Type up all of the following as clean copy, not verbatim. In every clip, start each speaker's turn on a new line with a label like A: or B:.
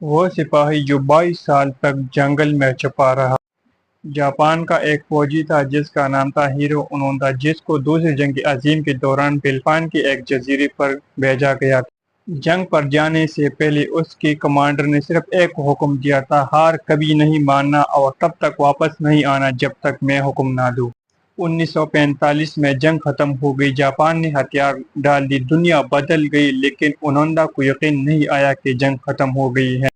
A: وہ سپاہی جو 22 سال تک جنگل میں چھپا رہا، جاپان کا ایک فوجی تھا جس کا نام تھا ہیرو اونودا، جس کو دوسری جنگ عظیم کے دوران فلپائن کے ایک جزیرے پر بھیجا گیا تھا۔ جنگ پر جانے سے پہلے اس کے کمانڈر نے صرف ایک حکم دیا تھا: ہار کبھی نہیں ماننا اور تب تک واپس نہیں آنا جب تک میں حکم نہ دوں۔ 1945 میں جنگ ختم ہو گئی، جاپان نے ہتھیار ڈال دی، دنیا بدل گئی، لیکن اونودا کو یقین نہیں آیا کہ جنگ ختم ہو گئی ہے۔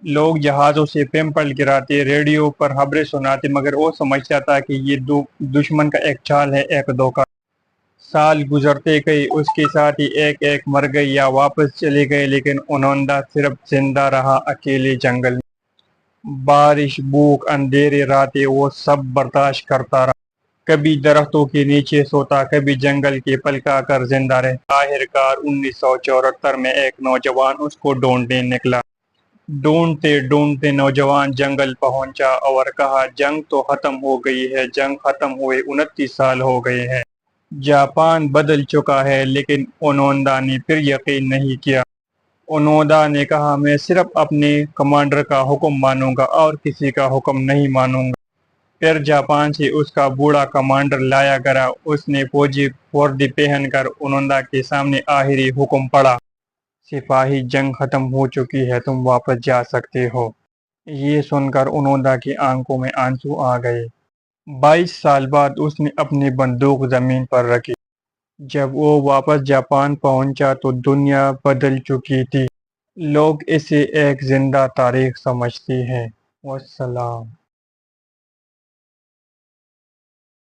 A: لوگ جہازوں سے پیمفلٹ گراتے، ریڈیو پر خبریں سناتے، مگر وہ سمجھتا تھا کہ یہ دشمن کا ایک چال ہے، ایک دھوکہ۔ سال گزرتے گئے، اس کے ساتھی ایک ایک مر گئے یا واپس چلے گئے، لیکن اونودا صرف زندہ رہا، اکیلے جنگل میں۔ بارش، بھوک، اندھیرے راتیں، وہ سب برداشت کرتا رہا۔ کبھی درختوں کے نیچے سوتا، کبھی جنگل کے پھل کھا کر زندہ رہتا۔ آخرکار 1974 میں ایک نوجوان اس کو ڈھونڈنے نکلا۔ ڈھونڈتے ڈھونڈتے نوجوان جنگل پہنچا اور کہا: جنگ تو ختم ہو گئی ہے، جنگ ختم ہوئے 29 سال ہو گئے ہیں، جاپان بدل چکا ہے۔ لیکن اونودا نے پھر یقین نہیں کیا۔ اونودا نے کہا: میں صرف اپنے کمانڈر کا حکم مانوں گا اور کسی کا حکم نہیں مانوں گا۔ پھر جاپان سے اس کا بوڑھا کمانڈر لایا گیا۔ اس نے فوجی وردی پہن کر اونودا کے سامنے آخری حکم پڑھا: سپاہی، جنگ ختم ہو چکی ہے، تم واپس جا سکتے ہو۔ یہ سن کر اونودا کی آنکھوں میں آنسو آ گئے۔ 22 سال بعد اس نے اپنی بندوق زمین پر رکھی۔ جب وہ واپس جاپان پہنچا تو دنیا بدل چکی تھی۔ لوگ اسے ایک زندہ تاریخ سمجھتے ہیں۔ والسلام۔